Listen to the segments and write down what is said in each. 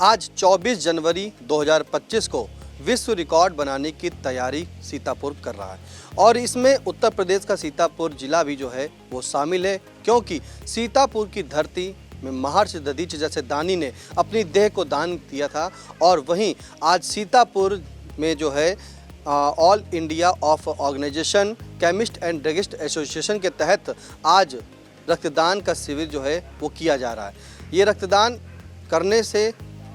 आज 24 जनवरी 2025 को विश्व रिकॉर्ड बनाने की तैयारी सीतापुर कर रहा है और इसमें उत्तर प्रदेश का सीतापुर जिला भी जो है वो शामिल है, क्योंकि सीतापुर की धरती में महर्षि दधीचि जैसे दानी ने अपनी देह को दान दिया था। और वहीं आज सीतापुर में जो है all India of organisation chemist and druggist association के तहत आज रक्तदान का शिविर जो है वो किया जा रहा है। ये रक्तदान करने से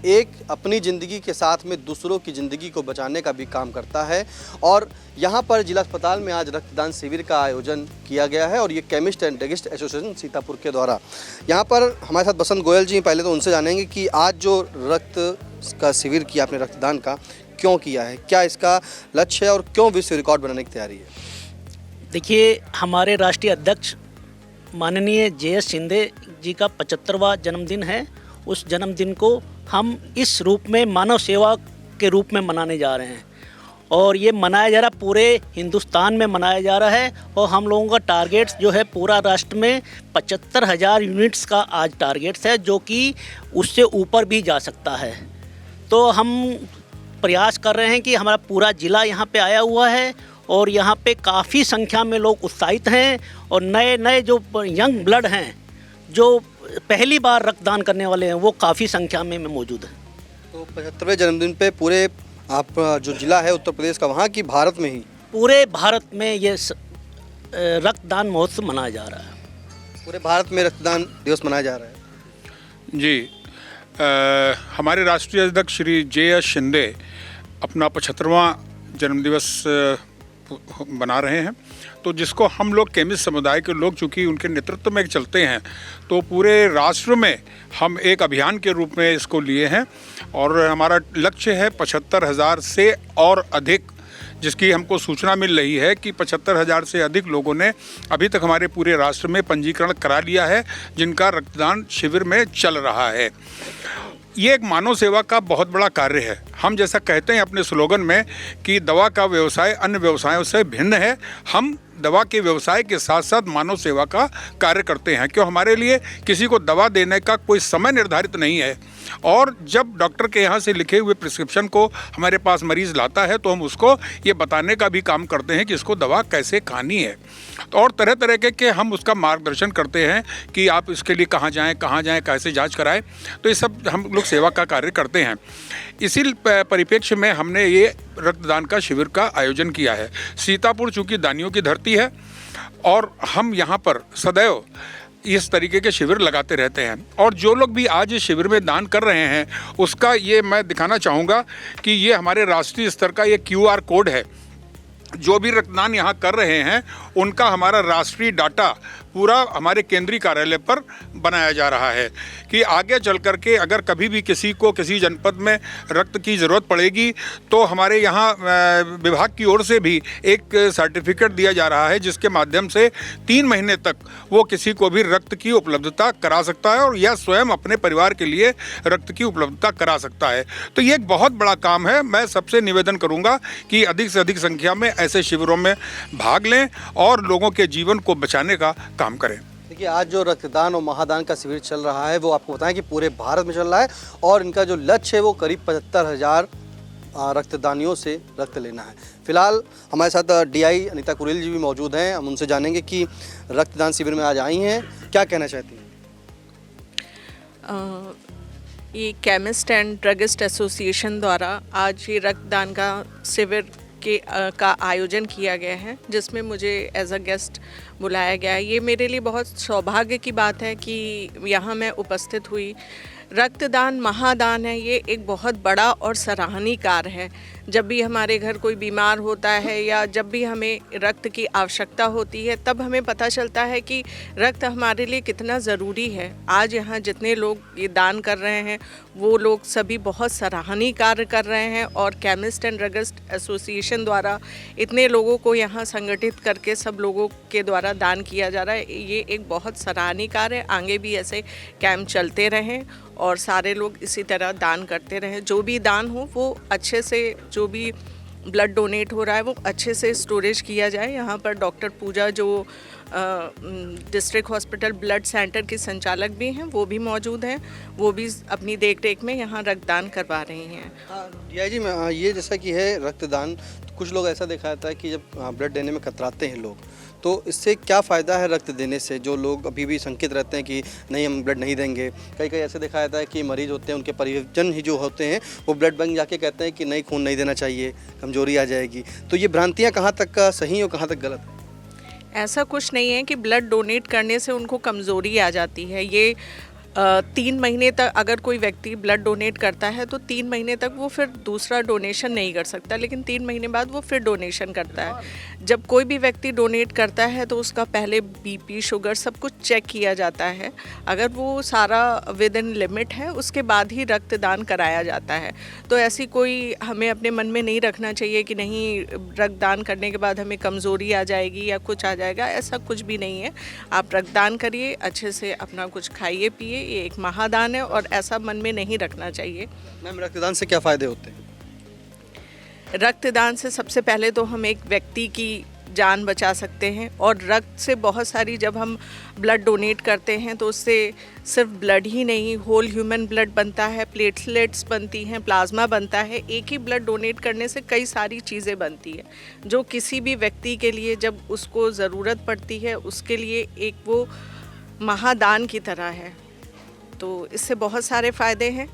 एक अपनी ज़िंदगी के साथ में दूसरों की ज़िंदगी को बचाने का भी काम करता है और यहाँ पर जिला अस्पताल में आज रक्तदान शिविर का आयोजन किया गया है और ये chemist and druggist association Sitapur के द्वारा। यहाँ पर हमारे साथ बसंत गोयल जी, पहले तो उनसे जानेंगे कि आज जो रक्त का शिविर किया आपने रक्तदान का, क्यों किया है, क्या इसका लक्ष्य है और क्यों विश्व रिकॉर्ड बनाने की तैयारी है? देखिए, हमारे राष्ट्रीय अध्यक्ष माननीय जे.एस. शिंदे जी का 75वां जन्मदिन है। उस जन्मदिन को हम इस रूप में मानव सेवा के रूप में मनाने जा रहे हैं और ये मनाया जा रहा, पूरे हिंदुस्तान में मनाया जा रहा है और हम लोगों का टारगेट जो है पूरा राष्ट्र में 75,000 यूनिट्स का आज टारगेट्स है, जो कि उससे ऊपर भी जा सकता है। तो हम प्रयास कर रहे हैं कि हमारा पूरा ज़िला यहाँ पे आया हुआ है और यहाँ पे काफ़ी संख्या में लोग उत्साहित हैं और नए नए जो यंग ब्लड हैं, जो पहली बार रक्तदान करने वाले हैं, वो काफ़ी संख्या में मौजूद हैं। तो 75वें जन्मदिन पे पूरे आप जो जिला है उत्तर प्रदेश का, वहाँ की भारत में ही पूरे भारत में ये रक्तदान महोत्सव मनाया जा रहा है। पूरे भारत में रक्तदान दिवस मनाया जा रहा है जी। हमारे राष्ट्रीय अध्यक्ष श्री जे.एस. शिंदे अपना 75वां जन्मदिवस बना रहे हैं, तो जिसको हम लोग केमिस्ट समुदाय के लोग चूँकि उनके नेतृत्व में चलते हैं, तो पूरे राष्ट्र में हम एक अभियान के रूप में इसको लिए हैं और हमारा लक्ष्य है 75,000 से और अधिक, जिसकी हमको सूचना मिल रही है कि 75,000 से अधिक लोगों ने अभी तक हमारे पूरे राष्ट्र में पंजीकरण करा लिया है, जिनका रक्तदान शिविर में चल रहा है। ये एक मानव सेवा का बहुत बड़ा कार्य है। हम जैसा कहते हैं अपने स्लोगन में कि दवा का व्यवसाय अन्य व्यवसायों से भिन्न है, हम दवा के व्यवसाय के साथ साथ मानव सेवा का कार्य करते हैं, क्यों हमारे लिए किसी को दवा देने का कोई समय निर्धारित नहीं है और जब डॉक्टर के यहाँ से लिखे हुए प्रिस्क्रिप्शन को हमारे पास मरीज़ लाता है तो हम उसको ये बताने का भी काम करते हैं कि इसको दवा कैसे खानी है और तरह तरह के हम उसका मार्गदर्शन करते हैं कि आप इसके लिए कहाँ जाएँ, कैसे जाँच कराएँ। तो ये सब हम लोग सेवा का कार्य करते हैं। इसी परिप्रेक्ष्य में हमने ये रक्तदान का शिविर का आयोजन किया है। सीतापुर चूँकि दानियों की धरती है और हम यहाँ पर सदैव इस तरीके के शिविर लगाते रहते हैं और जो लोग भी आज इस शिविर में दान कर रहे हैं उसका ये मैं दिखाना चाहूँगा कि ये हमारे राष्ट्रीय स्तर का ये QR कोड है। जो भी रक्तदान यहाँ कर रहे हैं उनका हमारा राष्ट्रीय डाटा पूरा हमारे केंद्रीय कार्यालय पर बनाया जा रहा है कि आगे चल कर के अगर कभी भी किसी को किसी जनपद में रक्त की ज़रूरत पड़ेगी तो हमारे यहाँ विभाग की ओर से भी एक सर्टिफिकेट दिया जा रहा है, जिसके माध्यम से 3 महीने तक वो किसी को भी रक्त की उपलब्धता करा सकता है और यह स्वयं अपने परिवार के लिए रक्त की उपलब्धता करा सकता है। तो ये एक बहुत बड़ा काम है। मैं सबसे निवेदन करूँगा कि अधिक से अधिक संख्या में ऐसे शिविरों में भाग लें और लोगों के जीवन को बचाने का काम करें। देखिए, आज जो रक्तदान और महादान का शिविर चल रहा है वो आपको बताएं कि पूरे भारत में चल रहा है और इनका जो लक्ष्य है वो करीब 75,000 रक्तदानियों से रक्त लेना है। फिलहाल हमारे साथ DI अनीता कुरेल जी भी मौजूद हैं, हम उनसे जानेंगे कि रक्तदान शिविर में आज आई हैं, क्या कहना चाहती हैं? ये केमिस्ट एंड ड्रगिस्ट एसोसिएशन द्वारा आज ये रक्तदान का शिविर का आयोजन किया गया है, जिसमें मुझे एज अ गेस्ट बुलाया गया है। ये मेरे लिए बहुत सौभाग्य की बात है कि यहाँ मैं उपस्थित हुई। रक्तदान महादान है, ये एक बहुत बड़ा और सराहनीय कार्य है। जब भी हमारे घर कोई बीमार होता है या जब भी हमें रक्त की आवश्यकता होती है, तब हमें पता चलता है कि रक्त हमारे लिए कितना ज़रूरी है। आज यहाँ जितने लोग ये दान कर रहे हैं वो लोग सभी बहुत सराहनीय कार्य कर रहे हैं और केमिस्ट एंड ड्रगिस्ट एसोसिएशन द्वारा इतने लोगों को यहाँ संगठित करके सब लोगों के द्वारा दान किया जा रहा है। ये एक बहुत सराहनीय कार्य है। आगे भी ऐसे कैंप चलते रहें और सारे लोग इसी तरह दान करते रहें। जो भी दान हो वो अच्छे से, जो भी ब्लड डोनेट हो रहा है वो अच्छे से स्टोरेज किया जाए। यहाँ पर डॉक्टर पूजा जो डिस्ट्रिक्ट हॉस्पिटल ब्लड सेंटर के संचालक भी हैं, वो भी मौजूद हैं, वो भी अपनी देख रेख में यहाँ रक्तदान करवा रही हैं। डीआई जी, मैं ये जैसा कि है रक्तदान, तो कुछ लोग ऐसा देखा जाता है कि जब ब्लड देने में कतराते हैं लोग, तो इससे क्या फ़ायदा है रक्त देने से? जो लोग अभी भी शंकित रहते हैं कि नहीं हम ब्लड नहीं देंगे, कई कई ऐसे देखा जाता है कि मरीज़ होते हैं, उनके परिजन ही जो होते हैं वो ब्लड बैंक जाके कहते हैं कि नहीं, खून नहीं देना चाहिए, कमजोरी आ जाएगी। तो ये भ्रांतियाँ कहाँ तक का सही और कहाँ तक गलत है? ऐसा कुछ नहीं है कि ब्लड डोनेट करने से उनको कमज़ोरी आ जाती है। ये 3 महीने तक अगर कोई व्यक्ति ब्लड डोनेट करता है तो 3 महीने तक वो फिर दूसरा डोनेशन नहीं कर सकता, लेकिन 3 महीने बाद वो फिर डोनेशन करता है। जब कोई भी व्यक्ति डोनेट करता है तो उसका पहले बीपी, शुगर सब कुछ चेक किया जाता है। अगर वो सारा विद इन लिमिट है उसके बाद ही रक्तदान कराया जाता है। तो ऐसी कोई हमें अपने मन में नहीं रखना चाहिए कि नहीं रक्तदान करने के बाद हमें कमज़ोरी आ जाएगी या कुछ आ जाएगा, ऐसा कुछ भी नहीं है। आप रक्तदान करिए, अच्छे से अपना कुछ खाइए पिए, ये एक महादान है और ऐसा मन में नहीं रखना चाहिए। मैम, रक्तदान से क्या फ़ायदे होते हैं? रक्तदान से सबसे पहले तो हम एक व्यक्ति की जान बचा सकते हैं, और रक्त से बहुत सारी, जब हम ब्लड डोनेट करते हैं तो उससे सिर्फ ब्लड ही नहीं, होल ह्यूमन ब्लड बनता है, प्लेटलेट्स बनती हैं, प्लाज्मा बनता है। एक ही ब्लड डोनेट करने से कई सारी चीज़ें बनती हैं जो किसी भी व्यक्ति के लिए जब उसको ज़रूरत पड़ती है उसके लिए एक वो महादान की तरह है। तो इससे बहुत सारे फ़ायदे हैं,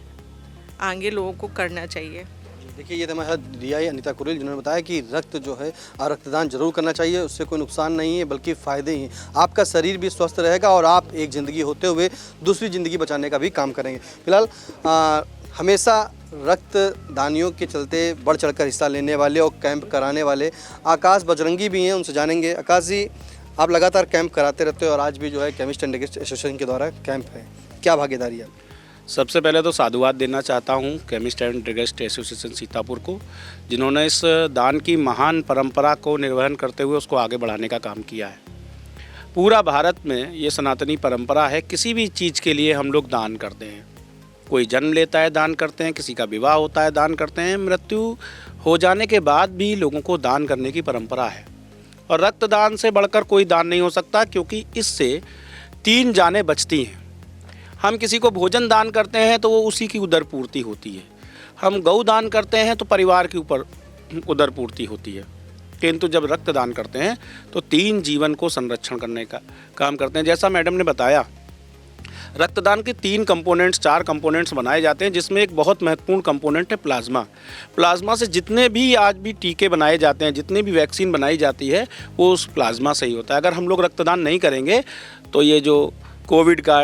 आगे लोगों को करना चाहिए। देखिए, ये तो हमारे साथ डीआई अनीता कुरेल जिन्होंने बताया कि रक्त जो है रक्तदान जरूर करना चाहिए, उससे कोई नुकसान नहीं है बल्कि फ़ायदे ही हैं। आपका शरीर भी स्वस्थ रहेगा और आप एक ज़िंदगी होते हुए दूसरी ज़िंदगी बचाने का भी काम करेंगे। फिलहाल हमेशा रक्तदानियों के चलते बढ़ चढ़कर हिस्सा लेने वाले और कैंप कराने वाले आकाश बजरंगी भी हैं, उनसे जानेंगे। आकाश जी, आप लगातार कैंप कराते रहते हो और आज भी जो है केमिस्ट एंड ड्रगिस्ट एसोसिएशन के द्वारा कैंप है, क्या भागीदारी है? सबसे पहले तो साधुवाद देना चाहता हूं chemist and druggist association Sitapur को, जिन्होंने इस दान की महान परंपरा को निर्वहन करते हुए उसको आगे बढ़ाने का काम किया है। पूरा भारत में ये सनातनी परंपरा है, किसी भी चीज़ के लिए हम लोग दान करते हैं। कोई जन्म लेता है दान करते हैं, किसी का विवाह होता है दान करते हैं, मृत्यु हो जाने के बाद भी लोगों को दान करने की परंपरा है। और रक्तदान से बढ़कर कोई दान नहीं हो सकता, क्योंकि इससे 3 जानें बचती हैं। हम किसी को भोजन दान करते हैं तो वो उसी की उदर पूर्ति होती है, हम गौ दान करते हैं तो परिवार के ऊपर उदर पूर्ति होती है, किंतु जब रक्तदान करते हैं तो 3 जीवन को संरक्षण करने का काम करते हैं। जैसा मैडम ने बताया, रक्तदान के 3 कंपोनेंट्स, 4 कंपोनेंट्स बनाए जाते हैं, जिसमें एक बहुत महत्वपूर्ण कंपोनेंट है प्लाज्मा। प्लाज्मा से जितने भी आज भी टीके बनाए जाते हैं, जितने भी वैक्सीन बनाई जाती है, वो उस प्लाज्मा से ही होता है। अगर हम लोग रक्तदान नहीं करेंगे तो ये जो कोविड का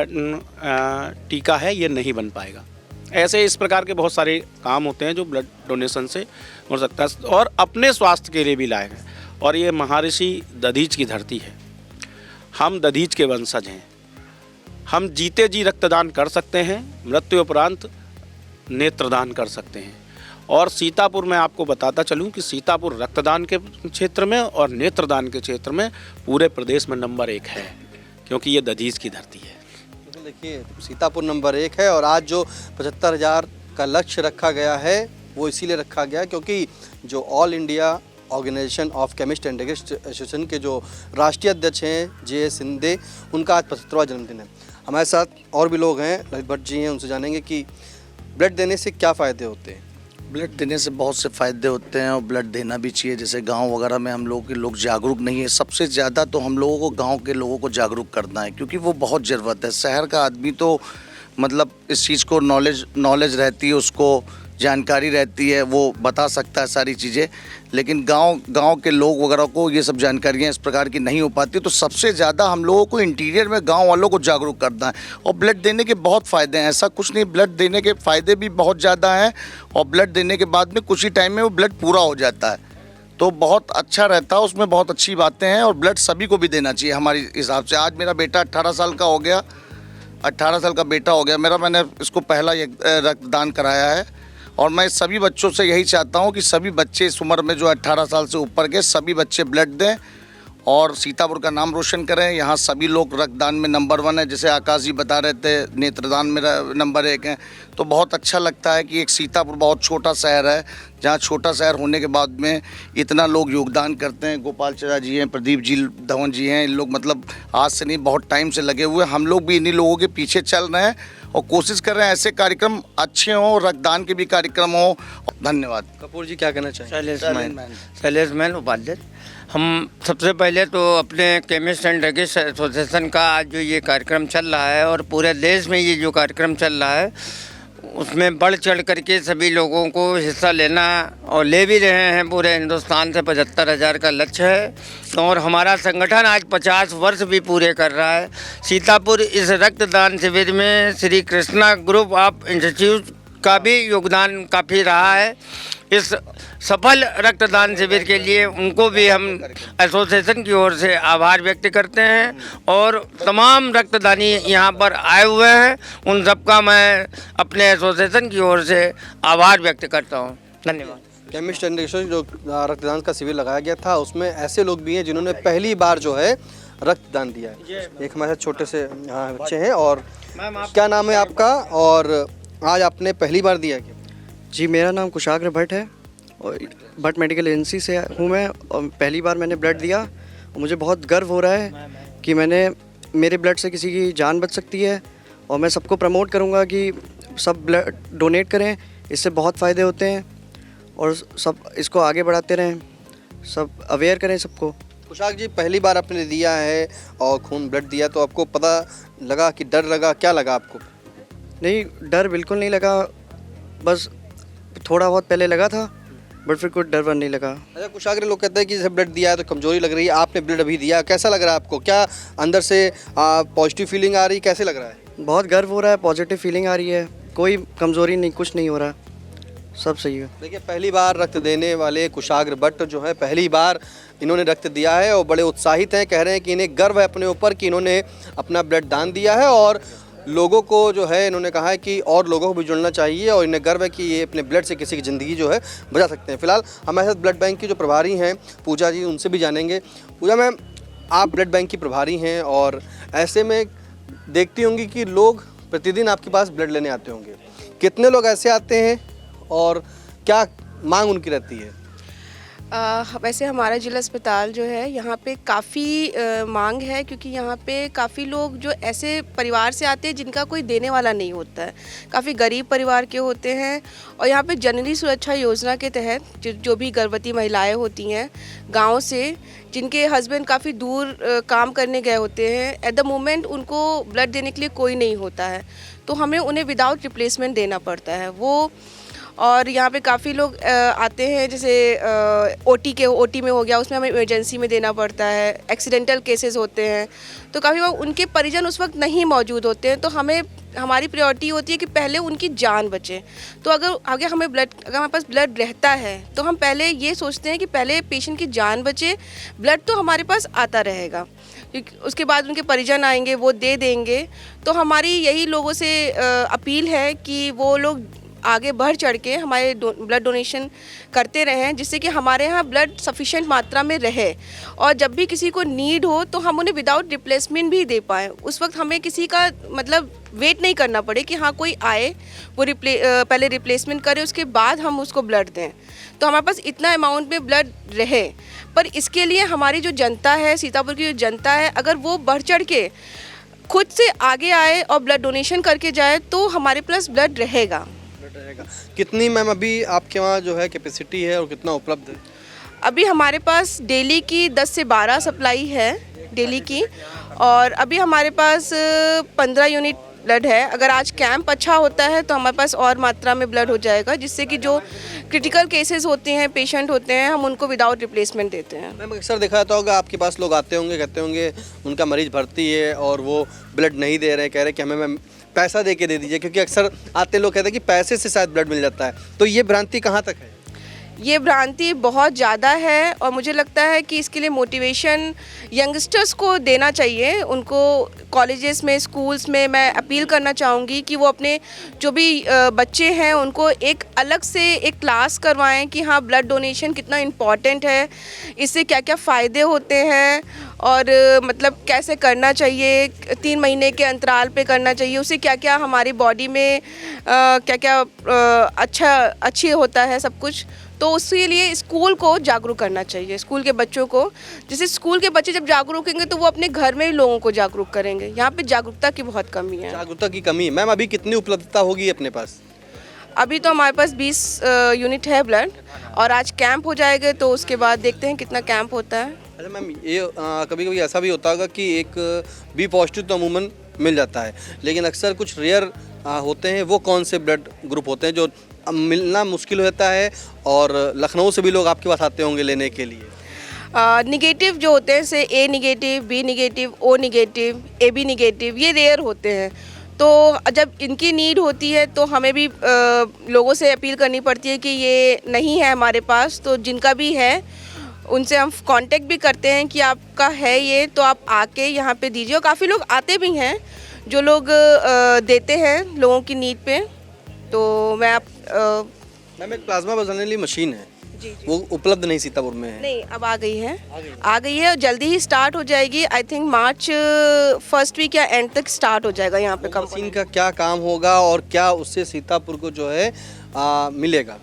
टीका है ये नहीं बन पाएगा। ऐसे इस प्रकार के बहुत सारे काम होते हैं जो ब्लड डोनेशन से हो सकता है और अपने स्वास्थ्य के लिए भी लायक है। और ये महर्षि दधीच की धरती है, हम दधीच के वंशज हैं। हम जीते जी रक्तदान कर सकते हैं, मृत्यु उपरांत नेत्रदान कर सकते हैं। और सीतापुर में आपको बताता चलूं कि सीतापुर रक्तदान के क्षेत्र में और नेत्रदान के क्षेत्र में पूरे प्रदेश में नंबर 1 है, क्योंकि ये दधीच की धरती है। तो देखिए, सीतापुर नंबर 1 है और आज जो 75,000 का लक्ष्य रखा गया है वो इसीलिए रखा गया क्योंकि जो all India organisation of chemist and druggist association के जो राष्ट्रीय अध्यक्ष हैं जे.एस. शिंदे, उनका आज 75वां जन्मदिन है। हमारे साथ और भी लोग हैं, ललित भट्ट जी हैं, उनसे जानेंगे कि ब्लड देने से क्या फ़ायदे होते हैं। ब्लड देने से बहुत से फ़ायदे होते हैं और ब्लड देना भी चाहिए। जैसे गांव वगैरह में हम लोग के लोग जागरूक नहीं है, सबसे ज़्यादा तो हम लोगों को गांव के लोगों को जागरूक करना है, क्योंकि वो बहुत ज़रूरत है। शहर का आदमी तो मतलब इस चीज़ को नॉलेज रहती है, उसको जानकारी रहती है, वो बता सकता है सारी चीज़ें, लेकिन गांव के लोग वगैरह को ये सब जानकारियाँ इस प्रकार की नहीं हो पाती। तो सबसे ज़्यादा हम लोगों को इंटीरियर में गांव वालों को जागरूक करना है। और ब्लड देने के बहुत फ़ायदे हैं, ऐसा कुछ नहीं, ब्लड देने के फ़ायदे भी बहुत ज़्यादा हैं और ब्लड देने के बाद में कुछ ही टाइम में वो ब्लड पूरा हो जाता है, तो बहुत अच्छा रहता है, उसमें बहुत अच्छी बातें हैं। और ब्लड सभी को भी देना चाहिए हमारे हिसाब से। आज मेरा बेटा 18 साल का हो गया, 18 साल का बेटा हो गया मेरा, मैंने इसको पहला रक्तदान कराया है। और मैं सभी बच्चों से यही चाहता हूं कि सभी बच्चे इस उम्र में जो 18 साल से ऊपर के सभी बच्चे ब्लड दें और सीतापुर का नाम रोशन करें। यहाँ सभी लोग रक्तदान में नंबर 1 है, जैसे आकाश जी बता रहे थे नेत्रदान में नंबर 1 है। तो बहुत अच्छा लगता है कि एक सीतापुर बहुत छोटा शहर है, जहाँ छोटा शहर होने के बाद में इतना लोग योगदान करते हैं। गोपाल चचा जी हैं, प्रदीप जी धवन जी हैं, इन लोग मतलब आज से नहीं बहुत टाइम से लगे हुए। हम लोग भी इन्हीं लोगों के पीछे चल रहे हैं और कोशिश कर रहे हैं ऐसे कार्यक्रम अच्छे हों, रक्तदान के भी कार्यक्रम हों। धन्यवाद। कपूर जी क्या कहना चाहिए? शैलेश मैन उपाध्याय। हम सबसे पहले तो अपने केमिस्ट एंड ड्रगिस्ट एसोसिएशन का आज जो ये कार्यक्रम चल रहा है और पूरे देश में ये जो कार्यक्रम चल रहा है उसमें बढ़ चढ़ करके सभी लोगों को हिस्सा लेना और ले भी रहे हैं। पूरे हिंदुस्तान से 75,000 का लक्ष्य है और हमारा संगठन आज 50 वर्ष भी पूरे कर रहा है। सीतापुर इस रक्तदान शिविर में Shri Krishna group of institute का भी योगदान काफ़ी रहा है। इस सफल रक्तदान शिविर के लिए उनको भी हम एसोसिएशन की ओर से आभार व्यक्त करते हैं और तमाम रक्तदानी यहाँ पर आए हुए हैं, उन सबका मैं अपने एसोसिएशन की ओर से आभार व्यक्त करता हूँ। धन्यवाद। केमिस्ट एंड ड्रगिस्ट जो रक्तदान का शिविर लगाया गया था उसमें ऐसे लोग भी हैं जिन्होंने पहली बार जो है रक्तदान दिया है। एक हमारे साथ छोटे से बच्चे हैं। और क्या नाम है आपका और आज आपने पहली बार दिया क्या? जी, मेरा नाम कुशाग्र भट्ट है और भट्ट मेडिकल एजेंसी से हूँ मैं, और पहली बार मैंने ब्लड दिया और मुझे बहुत गर्व हो रहा है कि मेरे ब्लड से किसी की जान बच सकती है। और मैं सबको प्रमोट करूँगा कि सब ब्लड डोनेट करें, इससे बहुत फ़ायदे होते हैं और सब इसको आगे बढ़ाते रहें, सब अवेयर करें सबको। कुशाग जी, पहली बार आपने दिया है और खून ब्लड दिया तो आपको पता लगा कि डर लगा, क्या लगा आपको? नहीं, डर बिल्कुल नहीं लगा, बस थोड़ा बहुत पहले लगा था बट फिर कोई डर वर नहीं लगा। अच्छा, कुशाग्र लोग कहते हैं कि जैसे ब्लड दिया है तो कमजोरी लग रही है, आपने ब्लड अभी दिया, कैसा लग रहा है आपको? क्या अंदर से पॉजिटिव फीलिंग आ रही, कैसे लग रहा है? बहुत गर्व हो रहा है, पॉजिटिव फीलिंग आ रही है, कोई कमज़ोरी नहीं, कुछ नहीं हो रहा, सब सही है। देखिए, पहली बार रक्त देने वाले कुशाग्र भट्ट जो है पहली बार इन्होंने रक्त दिया है और बड़े उत्साहित हैं। कह रहे हैं कि इन्हें गर्व है अपने ऊपर कि इन्होंने अपना ब्लड दान दिया है और लोगों को जो है इन्होंने कहा है कि और लोगों को भी जुड़ना चाहिए और इन्हें गर्व है कि ये अपने ब्लड से किसी की ज़िंदगी जो है बचा सकते हैं। फिलहाल हमारे साथ ब्लड बैंक की जो प्रभारी हैं पूजा जी, उनसे भी जानेंगे। पूजा मैम, आप ब्लड बैंक की प्रभारी हैं और ऐसे में देखती होंगी कि लोग प्रतिदिन आपके पास ब्लड लेने आते होंगे, कितने लोग ऐसे आते हैं और क्या मांग उनकी रहती है? वैसे हमारा जिला अस्पताल जो है यहाँ पे काफ़ी मांग है, क्योंकि यहाँ पे काफ़ी लोग जो ऐसे परिवार से आते हैं जिनका कोई देने वाला नहीं होता है, काफ़ी गरीब परिवार के होते हैं। और यहाँ पे जननी सुरक्षा योजना के तहत जो भी गर्भवती महिलाएं होती हैं गांव से, जिनके हस्बैंड काफ़ी दूर काम करने गए होते हैं, एट द मोमेंट उनको ब्लड देने के लिए कोई नहीं होता है, तो हमें उन्हें विदाउट रिप्लेसमेंट देना पड़ता है वो। और यहाँ पे काफ़ी लोग आते हैं, जैसे ओटी में हो गया, उसमें हमें इमरजेंसी में देना पड़ता है, एक्सीडेंटल केसेस होते हैं, तो काफ़ी बार उनके परिजन उस वक्त नहीं मौजूद होते हैं, तो हमारी प्रायोरिटी होती है कि पहले उनकी जान बचे। तो अगर हमारे पास ब्लड रहता है तो हम पहले ये सोचते हैं कि पहले पेशेंट की जान बचे, ब्लड तो हमारे पास आता रहेगा, क्योंकि उसके बाद उनके परिजन आएंगे, वो दे देंगे। तो हमारी यही लोगों से अपील है कि वो लोग आगे बढ़ चढ़ के हमारे ब्लड डोनेशन करते रहें, जिससे कि हमारे यहाँ ब्लड सफिशिएंट मात्रा में रहे और जब भी किसी को नीड हो तो हम उन्हें विदाउट रिप्लेसमेंट भी दे पाएँ। उस वक्त हमें किसी का मतलब वेट नहीं करना पड़े कि हाँ कोई आए, वो पहले रिप्लेसमेंट करे, उसके बाद हम उसको ब्लड दें। तो हमारे पास इतना अमाउंट में ब्लड रहे, पर इसके लिए हमारी जो जनता है, सीतापुर की जो जनता है, अगर वो बढ़ चढ़ के खुद से आगे आए और ब्लड डोनेशन करके जाए तो हमारे पास ब्लड रहेगा। कितनी मैम अभी आपके वहाँ जो है कैपेसिटी है और कितना उपलब्ध है? अभी हमारे पास डेली की 10 से 12 सप्लाई है डेली की, और अभी हमारे पास 15 यूनिट ब्लड है। अगर आज कैंप अच्छा होता है तो हमारे पास और मात्रा में ब्लड हो जाएगा, जिससे कि जो क्रिटिकल केसेस होते हैं, पेशेंट होते हैं, हम उनको विदाउट रिप्लेसमेंट देते हैं। मैम, अक्सर देखा जाता होगा आपके पास लोग आते होंगे, कहते होंगे उनका मरीज भर्ती है और वो ब्लड नहीं दे रहे, कह रहे कि हमें मैम पैसा दे के दे दीजिए, क्योंकि अक्सर आते लोग कहते हैं कि पैसे से शायद ब्लड मिल जाता है, तो ये भ्रांति कहाँ तक है? ये भ्रांति बहुत ज़्यादा है और मुझे लगता है कि इसके लिए मोटिवेशन यंगस्टर्स को देना चाहिए। उनको कॉलेजेस में, स्कूल्स में मैं अपील करना चाहूँगी कि वो अपने जो भी बच्चे हैं उनको एक अलग से एक क्लास करवाएं कि हाँ ब्लड डोनेशन कितना इम्पॉर्टेंट है, इससे क्या क्या फ़ायदे होते हैं और मतलब कैसे करना चाहिए, 3 महीने के अंतराल पे करना चाहिए, उससे क्या क्या हमारी बॉडी में क्या क्या अच्छी होता है सब कुछ। तो उसके लिए स्कूल को जागरूक करना चाहिए, स्कूल के बच्चों को। जैसे स्कूल के बच्चे जब जागरूक होंगे तो वो अपने घर में ही लोगों को जागरूक करेंगे। यहाँ पे जागरूकता की बहुत कमी है। जागरूकता की कमी है। मैम अभी कितनी उपलब्धता होगी अपने पास? अभी तो हमारे पास 20 यूनिट है ब्लड और आज कैंप हो जाएगा तो उसके बाद देखते हैं कितना कैंप होता है। अच्छा मैम, ये कभी कभी ऐसा भी होता होगा कि एक बी पॉजिटिव तो अमूमन मिल जाता है, लेकिन अक्सर कुछ रेयर होते हैं। वो कौन से ब्लड ग्रुप होते हैं जो मिलना मुश्किल होता है और लखनऊ से भी लोग आपके पास आते होंगे लेने के लिए? निगेटिव जो होते हैं जैसे A negative, B negative, O negative, A B negative, ये रेयर होते हैं। तो जब इनकी नीड होती है तो हमें भी लोगों से अपील करनी पड़ती है कि ये नहीं है हमारे पास, तो जिनका भी है उनसे हम कांटेक्ट भी करते हैं कि आपका है ये तो आप आके यहाँ पे दीजिए। और काफ़ी लोग आते भी हैं जो लोग देते हैं लोगों की नीड पे। तो मैं मैम एक प्लाज्मा बदलने वाली मशीन है, जी। वो उपलब्ध नहीं सीतापुर में है? नहीं, अब आ गई है, आ गई है और जल्दी ही स्टार्ट हो जाएगी। I think March first week या एंड तक स्टार्ट हो जाएगा यहाँ पे। मशीन का क्या काम होगा और क्या उससे सीतापुर को जो है मिलेगा?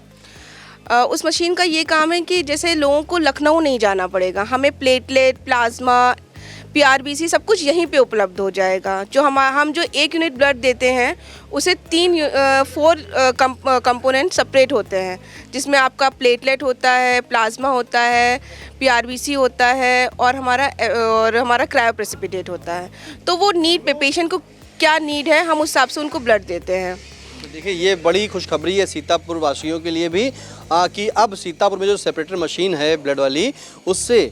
उस मशीन का ये काम है कि जैसे लोगों को लखनऊ नहीं जाना पड़ेगा, हमें प्लेटलेट, प्लाज्मा, PRBC सब कुछ यहीं पे उपलब्ध हो जाएगा। जो हम जो 1 यूनिट ब्लड देते हैं उसे 4 कंपोनेंट सेपरेट होते हैं, जिसमें आपका प्लेटलेट होता है, प्लाज्मा होता है, PRBC होता है और हमारा क्रायोप्रेसिपिटेट होता है। तो वो नीड पे पेशेंट को क्या नीड है हम उस हिसाब से उनको ब्लड देते हैं। तो देखिए ये बड़ी खुशखबरी है सीतापुर वासियों के लिए भी कि अब सीतापुर में जो सेपरेटर मशीन है ब्लड वाली, उससे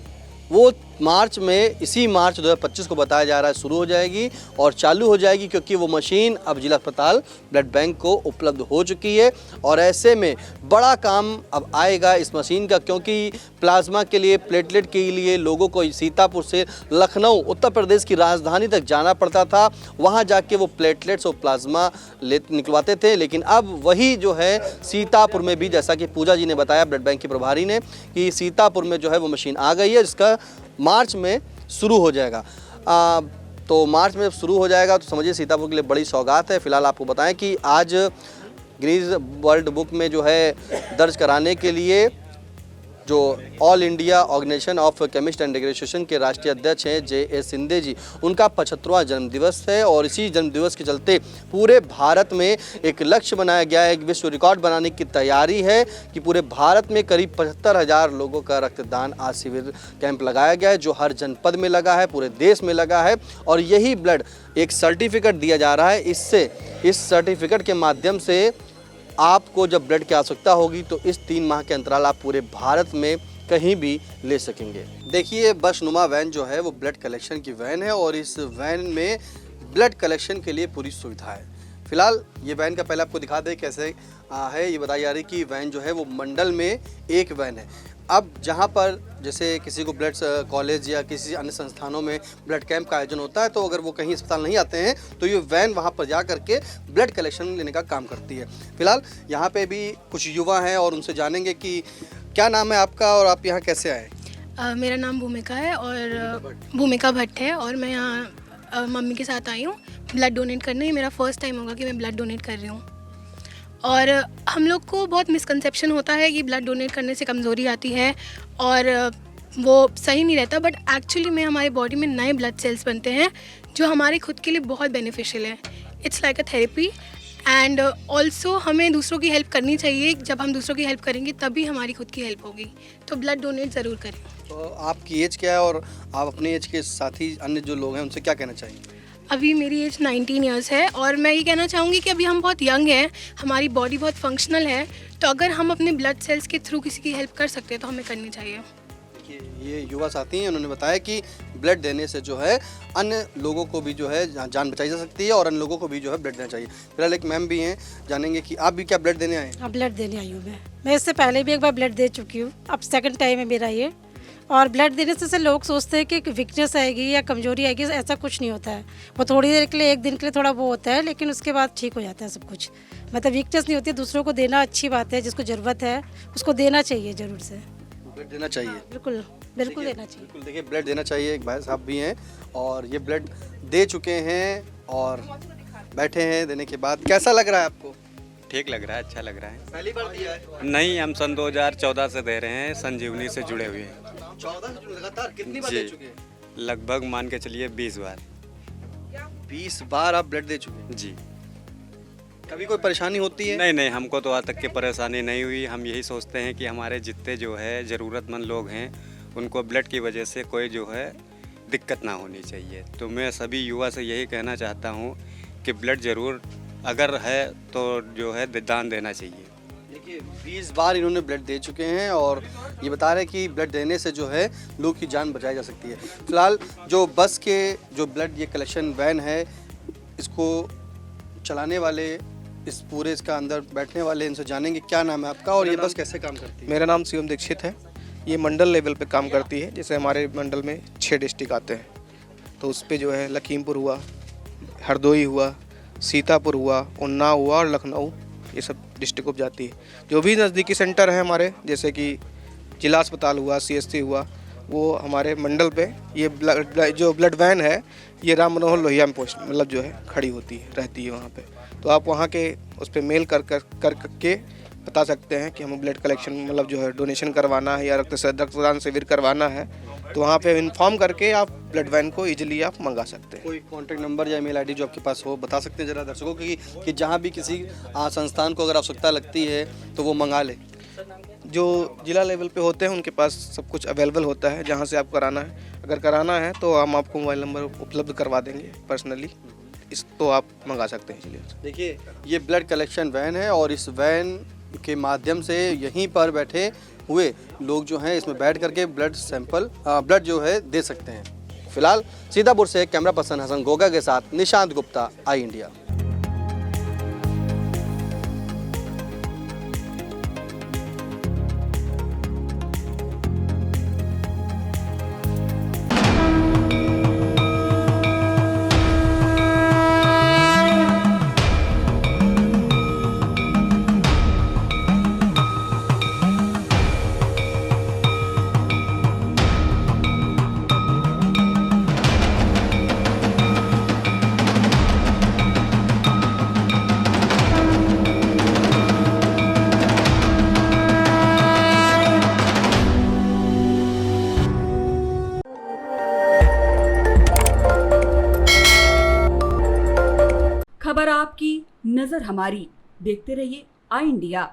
वो मार्च में, इसी मार्च 2025 को बताया जा रहा है शुरू हो जाएगी और चालू हो जाएगी, क्योंकि वो मशीन अब जिला अस्पताल ब्लड बैंक को उपलब्ध हो चुकी है। और ऐसे में बड़ा काम अब आएगा इस मशीन का, क्योंकि प्लाज्मा के लिए, प्लेटलेट के लिए लोगों को सीतापुर से लखनऊ, उत्तर प्रदेश की राजधानी तक जाना पड़ता था, वहाँ जाके वो प्लेटलेट्स और प्लाज्मा निकलवाते थे। लेकिन अब वही जो है सीतापुर में भी, जैसा कि पूजा जी ने बताया ब्लड बैंक की प्रभारी ने, कि सीतापुर में जो है वो मशीन आ गई है, जिसका मार्च में शुरू हो जाएगा। तो मार्च में शुरू हो जाएगा तो समझिए सीतापुर के लिए बड़ी सौगात है। फिलहाल आपको बताएं कि आज गिनीज वर्ल्ड बुक में जो है दर्ज कराने के लिए जो all India organisation of chemist and agriculture के राष्ट्रीय अध्यक्ष हैं JS शिंदे जी, उनका 75वां जन्मदिवस है और इसी जन्मदिवस के चलते पूरे भारत में एक लक्ष्य बनाया गया है, एक विश्व रिकॉर्ड बनाने की तैयारी है कि पूरे भारत में करीब 75,000 लोगों का रक्तदान आज शिविर कैंप लगाया गया है, जो हर जनपद में लगा है, पूरे देश में लगा है। और यही ब्लड एक सर्टिफिकेट दिया जा रहा है, इस सर्टिफिकेट के माध्यम से आपको जब ब्लड की आवश्यकता होगी तो इस 3 माह के अंतराल आप पूरे भारत में कहीं भी ले सकेंगे। देखिए बस नुमा वैन जो है वो ब्लड कलेक्शन की वैन है और इस वैन में ब्लड कलेक्शन के लिए पूरी सुविधा है। फिलहाल ये वैन का पहले आपको दिखा दें कैसे है। ये बताई जा रही कि वैन जो है वो मंडल में एक वैन है। अब जहाँ पर जैसे किसी को ब्लड कॉलेज या किसी अन्य संस्थानों में ब्लड कैंप का आयोजन होता है, तो अगर वो कहीं अस्पताल नहीं आते हैं तो ये वैन वहाँ पर जा करके ब्लड कलेक्शन लेने का काम करती है। फिलहाल यहाँ पे भी कुछ युवा हैं और उनसे जानेंगे कि क्या नाम है आपका और आप यहाँ कैसे आए? मेरा नाम भूमिका है और भूमिका भट्ट है और मैं यहाँ मम्मी के साथ आई हूँ ब्लड डोनेट करने। ये मेरा फर्स्ट टाइम होगा कि मैं ब्लड डोनेट कर रही हूँ। और हम लोग को बहुत मिसकंसेप्शन होता है कि ब्लड डोनेट करने से कमज़ोरी आती है और वो सही नहीं रहता, बट एक्चुअली में हमारी बॉडी में नए ब्लड सेल्स बनते हैं जो हमारे खुद के लिए बहुत बेनिफिशियल है। It's like a therapy and also हमें दूसरों की हेल्प करनी चाहिए। जब हम दूसरों की हेल्प करेंगे तभी हमारी खुद की हेल्प होगी, तो ब्लड डोनेट ज़रूर करें। तो आपकी एज क्या है और आप अपनी एज के साथी अन्य जो लोग हैं उनसे क्या कहना चाहिए? अभी मेरी एज 19 ईयर्स है और मैं ये कहना चाहूँगी कि अभी हम बहुत यंग हैं, हमारी बॉडी बहुत फंक्शनल है, तो अगर हम अपने ब्लड सेल्स के थ्रू किसी की हेल्प कर सकते हैं तो हमें करनी चाहिए। देखिए ये युवा साथी हैं, उन्होंने बताया कि ब्लड देने से जो है अन्य लोगों को भी जो है जान बचाई जा सकती है और अन्य लोगों को भी जो है ब्लड देना चाहिए। फिलहाल एक मैम भी हैं, जानेंगे कि आप भी क्या ब्लड देने आए हैं? हाँ, ब्लड देने आई हूँ मैं इससे पहले भी एक बार ब्लड दे चुकी हूँ, अब सेकंड टाइम है मेरा ये। और ब्लड देने से लोग सोचते हैं कि वीकनेस आएगी या कमजोरी आएगी, ऐसा कुछ नहीं होता है। वो थोड़ी देर के लिए, एक दिन के लिए थोड़ा वो होता है, लेकिन उसके बाद ठीक हो जाता है सब कुछ। मतलब वीकनेस नहीं होती, दूसरों को देना अच्छी बात है, जिसको ज़रूरत है उसको देना चाहिए ज़रूर से। ब्लड देना चाहिए, बिल्कुल बिल्कुल देना चाहिए। बिल्कुल। देखिए ब्लड देना चाहिए, एक भाई साहब भी हैं और ये ब्लड दे चुके हैं और बैठे हैं देने के बाद। कैसा लग रहा है आपको? ठीक लग रहा है, अच्छा लग रहा है। पहली बार दिया है? नहीं, हम सन 2014 से दे रहे हैं, संजीवनी से जुड़े हुए हैं। 14 से लगातार कितनी बार जी। दे चुके हैं? लगभग मान के चलिए 20 बार। 20 बार आप ब्लड दे चुके हैं? जी। कभी कोई परेशानी होती है? नहीं नहीं, हमको तो आज तक की परेशानी नहीं हुई। हम यही सोचते हैं कि हमारे जितने जो है ज़रूरतमंद लोग हैं उनको ब्लड की वजह से कोई जो है दिक्कत ना होनी चाहिए। तो मैं सभी युवा से यही कहना चाहता हूँ कि ब्लड ज़रूर अगर है तो जो है दान देना चाहिए। देखिए 20 बार इन्होंने ब्लड दे चुके हैं और ये बता रहे हैं कि ब्लड देने से जो है लोग की जान बचाई जा सकती है। फिलहाल जो बस के जो ब्लड ये कलेक्शन वैन है, इसको चलाने वाले, इस पूरे इसका अंदर बैठने वाले, इनसे जानेंगे क्या नाम है आपका और ये बस कैसे काम करती है? मेरा नाम शिवम दीक्षित है। ये मंडल लेवल पे काम करती है। जैसे हमारे मंडल में 6 डिस्ट्रिक्ट आते हैं, तो उस पे जो है लखीमपुर हुआ, हरदोई हुआ, सीतापुर हुआ, उन्नाव हुआ और लखनऊ, ये सब डिस्ट्रिक्ट को जाती है। जो भी नज़दीकी सेंटर है हमारे, जैसे कि जिला अस्पताल हुआ, CSC हुआ, वो हमारे मंडल पे ये जो ब्लड वैन है ये राम मनोहर लोहिया में पोस्ट मतलब जो है खड़ी होती है, रहती है वहाँ पे। तो आप वहाँ के उस पर मेल कर के बता सकते हैं कि हमें ब्लड कलेक्शन मतलब जो है डोनेशन करवाना है या रक्तदान शिविर करवाना है, तो वहाँ पे इन्फॉर्म करके आप ब्लड वैन को इजीली आप मंगा सकते हैं। कोई कॉन्टैक्ट नंबर या ईमेल आईडी जो आपके पास हो बता सकते हैं जरा दर्शकों कि जहाँ भी किसी संस्थान को अगर आवश्यकता लगती है तो वो मंगा ले। जो जिला लेवल पे होते हैं उनके पास सब कुछ अवेलेबल होता है, जहाँ से आप कराना है। अगर कराना है तो हम आपको मोबाइल नंबर उपलब्ध करवा देंगे पर्सनली, इस तो आप मंगा सकते हैं चलिए। देखिए ये ब्लड कलेक्शन वैन है और इस वैन के माध्यम से यहीं पर बैठे हुए लोग जो हैं इसमें बैठ करके ब्लड जो है दे सकते हैं। फिलहाल सीतापुर से कैमरा पर्सन हसन गोगा के साथ निशांत गुप्ता, आई इंडिया। खबर आपकी, नजर हमारी। देखते रहिए आई इंडिया।